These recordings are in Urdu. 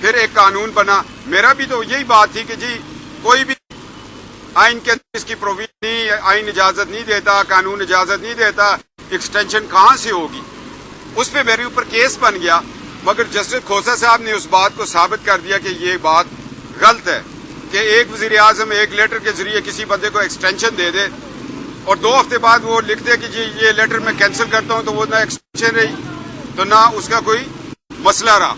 پھر ایک قانون بنا. میرا بھی تو یہی بات تھی کہ جی کوئی بھی آئین کے اندر اس کی پروویژن نہیں، آئین اجازت نہیں دیتا، قانون اجازت نہیں دیتا، ایکسٹینشن کہاں سے ہوگی. اس پہ میرے اوپر کیس بن گیا، مگر جسٹس کھوسا صاحب نے اس بات کو ثابت کر دیا کہ یہ بات غلط ہے کہ ایک وزیر اعظم ایک لیٹر کے ذریعے کسی بندے کو ایکسٹینشن دے دے اور 2 ہفتے بعد وہ لکھ دے کہ جی یہ لیٹر میں کینسل کرتا ہوں، تو وہ نہ ایکسٹینشن رہی تو نہ اس کا کوئی مسئلہ رہا.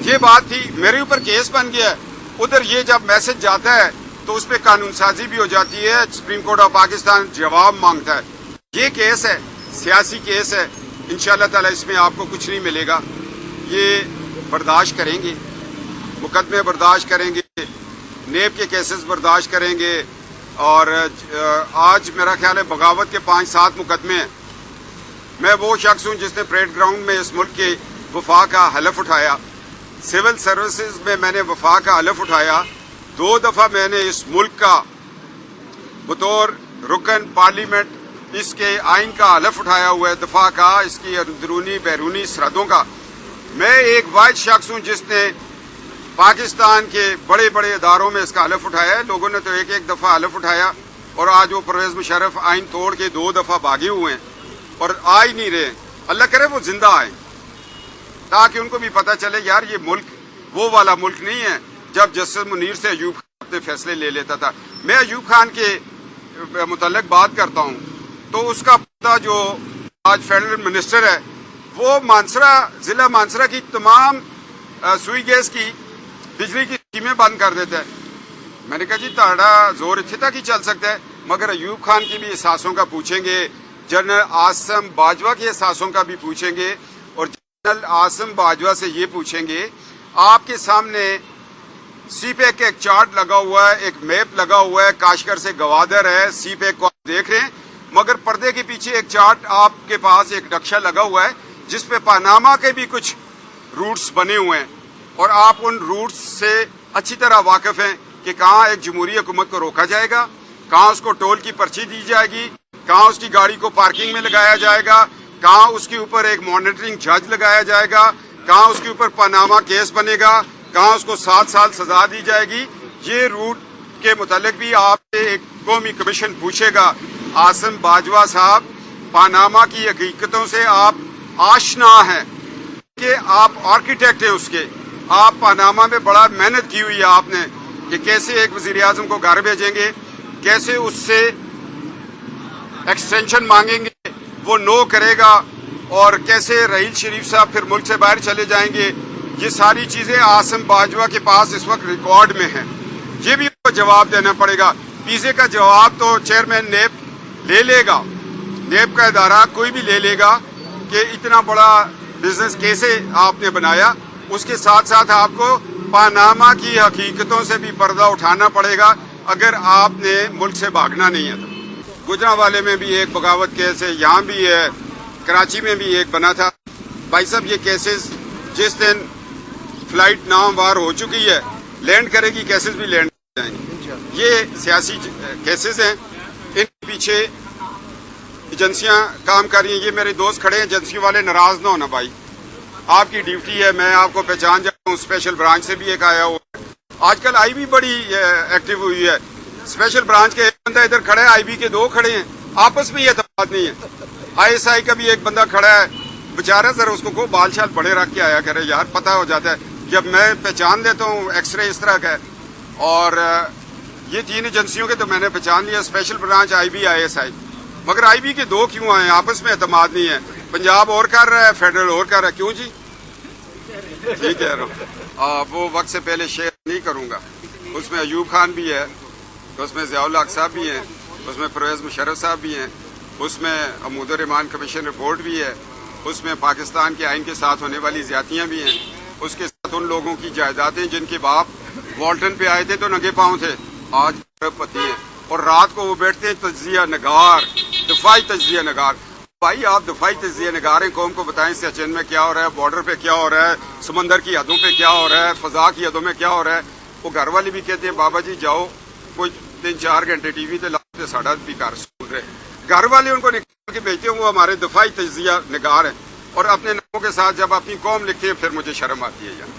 یہ بات تھی، میرے اوپر کیس بن گیا. ادھر یہ جب میسج جاتا ہے تو اس پہ قانون سازی بھی ہو جاتی ہے، سپریم کورٹ آف پاکستان جواب مانگتا ہے. یہ کیس ہے، سیاسی کیس ہے، انشاءاللہ تعالی اس میں آپ کو کچھ نہیں ملے گا. یہ برداشت کریں گے، مقدمے برداشت کریں گے، نیب کے کیسز برداشت کریں گے. اور آج میرا خیال ہے بغاوت کے 5-7 مقدمے ہیں. میں وہ شخص ہوں جس نے پریڈ گراؤنڈ میں اس ملک کے وفا کا حلف اٹھایا. سول سروسز میں نے وفا کا حلف اٹھایا. 2 دفعہ میں نے اس ملک کا بطور رکن پارلیمنٹ اس کے آئین کا حلف اٹھایا ہوا ہے، دفاع کا، اس کی اندرونی بیرونی سرحدوں کا. میں ایک واحد شخص ہوں جس نے پاکستان کے بڑے بڑے اداروں میں اس کا حلف اٹھایا ہے. لوگوں نے تو ایک دفعہ حلف اٹھایا اور آج وہ پرویز مشرف آئین توڑ کے 2 دفعہ بھاگے ہوئے ہیں اور آ ہی نہیں رہے. اللہ کرے وہ زندہ آئیں تاکہ ان کو بھی پتہ چلے یار یہ ملک وہ والا ملک نہیں ہے جب جسٹس منیر سے ایوب خان اپنے فیصلے لے لیتا تھا. میں ایوب خان کے متعلق بات کرتا ہوں تو اس کا پتہ جو آج فیڈرل منسٹر ہے وہ مانسرا، ضلع مانسرا کی تمام سوئی گیس کی بجلی کی اسکیمیں بند کر دیتا ہے. میں نے کہا جی تاڑا زور اتنے تک ہی چل سکتا ہے، مگر ایوب خان کی بھی احساسوں کا پوچھیں گے، جنرل عاصم باجوہ کے احساسوں کا بھی پوچھیں گے، اور جنرل عاصم باجوہ سے یہ پوچھیں گے آپ کے سامنے سی پیک کا ایک چارٹ لگا ہوا ہے، ایک میپ لگا ہوا ہے، کاشگر سے گوادر ہے، سی پیک کو آپ دیکھ رہے ہیں، مگر پردے کے پیچھے ایک چارٹ آپ کے پاس ایک نقشہ لگا ہوا ہے جس پہ پاناما کے بھی کچھ روٹس بنے ہوئے ہیں، اور آپ ان روٹس سے اچھی طرح واقف ہیں کہ کہاں ایک جمہوری حکومت کو روکا جائے گا، کہاں اس کو ٹول کی پرچی دی جائے گی، کہاں اس کی گاڑی کو پارکنگ میں لگایا جائے گا، کہاں اس کے اوپر ایک مانیٹرنگ جج لگایا جائے گا، کہاں اس کے اوپر پاناما کیس بنے گا، کہاں اس کو 7 سال سزا دی جائے گی. یہ روٹ کے متعلق بھی آپ سے ایک قومی کمیشن پوچھے گا. عاصم باجوہ صاحب پاناما کی حقیقتوں سے آپ آشنا ہیں کہ آپ آرکیٹیکٹ ہیں اس کے. آپ پاناما میں بڑا محنت کی ہوئی ہے آپ نے کہ کیسے ایک وزیر اعظم کو گھر بھیجیں گے، کیسے اس سے ایکسٹینشن مانگیں گے وہ نو کرے گا، اور کیسے رحیل شریف صاحب پھر ملک سے باہر چلے جائیں گے. یہ ساری چیزیں عاصم باجوہ کے پاس اس وقت ریکارڈ میں ہیں. یہ بھی ان کو جواب دینا پڑے گا. پیزے کا جواب تو چیئرمین نیب لے لے گا، نیب کا ادارہ کوئی بھی لے لے گا کہ اتنا بڑا بزنس کیسے آپ نے بنایا. اس کے ساتھ ساتھ آپ کو پاناما کی حقیقتوں سے بھی پردہ اٹھانا پڑے گا اگر آپ نے ملک سے بھاگنا نہیں ہے تو. گجرانوالے میں بھی ایک بغاوت کیس ہے، یہاں بھی ہے، کراچی میں بھی ایک بنا تھا. بھائی صاحب یہ کیسز جس دن فلائٹ ناموار ہو چکی ہے لینڈ کرے گی، کیسز بھی لینڈ جائیں گے. یہ سیاسی کیسز ہیں، ان کے پیچھے ایجنسیاں کام کر رہی ہیں. یہ میرے دوست کھڑے ہیں، ایجنسی والے ناراض نہ ہونا بھائی، آپ کی ڈیوٹی ہے، میں آپ کو پہچان جاتا ہوں. اسپیشل برانچ سے بھی ایک آیا ہوا ہے. آج کل آئی بی بڑی ایکٹیو ہوئی ہے. اسپیشل برانچ کے ایک بندہ ادھر کھڑا ہے، آئی بی کے 2 کھڑے ہیں، آپس میں یہ اعتماد نہیں ہے. آئی ایس آئی کا بھی ایک بندہ کھڑا ہے، بیچارہ ذرا اس کو بال شال بڑے رکھ کے آیا کرے یار، پتہ ہو جاتا ہے. جب میں پہچان لیتا ہوں ایکس رے اس طرح کا ہے، اور یہ 3 ایجنسیوں کے تو میں نے پہچان لیا، special branch, I B, I S I. مگر آئی بی کے 2 کیوں آئے؟ آپس میں اعتماد نہیں ہے. پنجاب اور کر رہا ہے، فیڈرل اور کر رہا ہے. کیوں جی؟ ٹھیک کہہ رہا ہوں. وہ وقت سے پہلے شیئر نہیں کروں گا. اس میں ایوب خان بھی ہے، اس میں ضیاء الحق صاحب بھی ہیں، اس میں پرویز مشرف صاحب بھی ہیں، اس میں حمود الرحمان کمیشن رپورٹ بھی ہے، اس میں پاکستان کے آئین کے ساتھ ہونے والی زیادتیاں بھی ہیں، اس کے ساتھ ان لوگوں کی جائیدادیں جن کے باپ والٹن پہ آئے تھے تو ننگے پاؤں تھے، آج پتی ہیں، اور رات کو وہ بیٹھتے ہیں تجزیہ نگار، دفاعی تجزیہ نگار. بھائی آپ دفاعی تجزیہ نگار ہیں، قوم کو بتائیں سیاچن میں کیا ہو رہا ہے، بارڈر پہ کیا ہو رہا ہے، سمندر کی حدوں پہ کیا ہو رہا ہے، فضا کی حدوں میں کیا ہو رہا ہے. وہ گھر والے بھی کہتے ہیں بابا جی جاؤ کوئی 3-4 گھنٹے ٹی وی تے لاتے ساڑھا بھی کار سن رہے. گھر والے ان کو نکال کے بھیجتے ہیں، وہ ہمارے دفاعی تجزیہ نگار ہیں. اور اپنے ناموں کے ساتھ جب اپنی قوم لکھتے ہیں پھر مجھے شرم آتی ہے یار.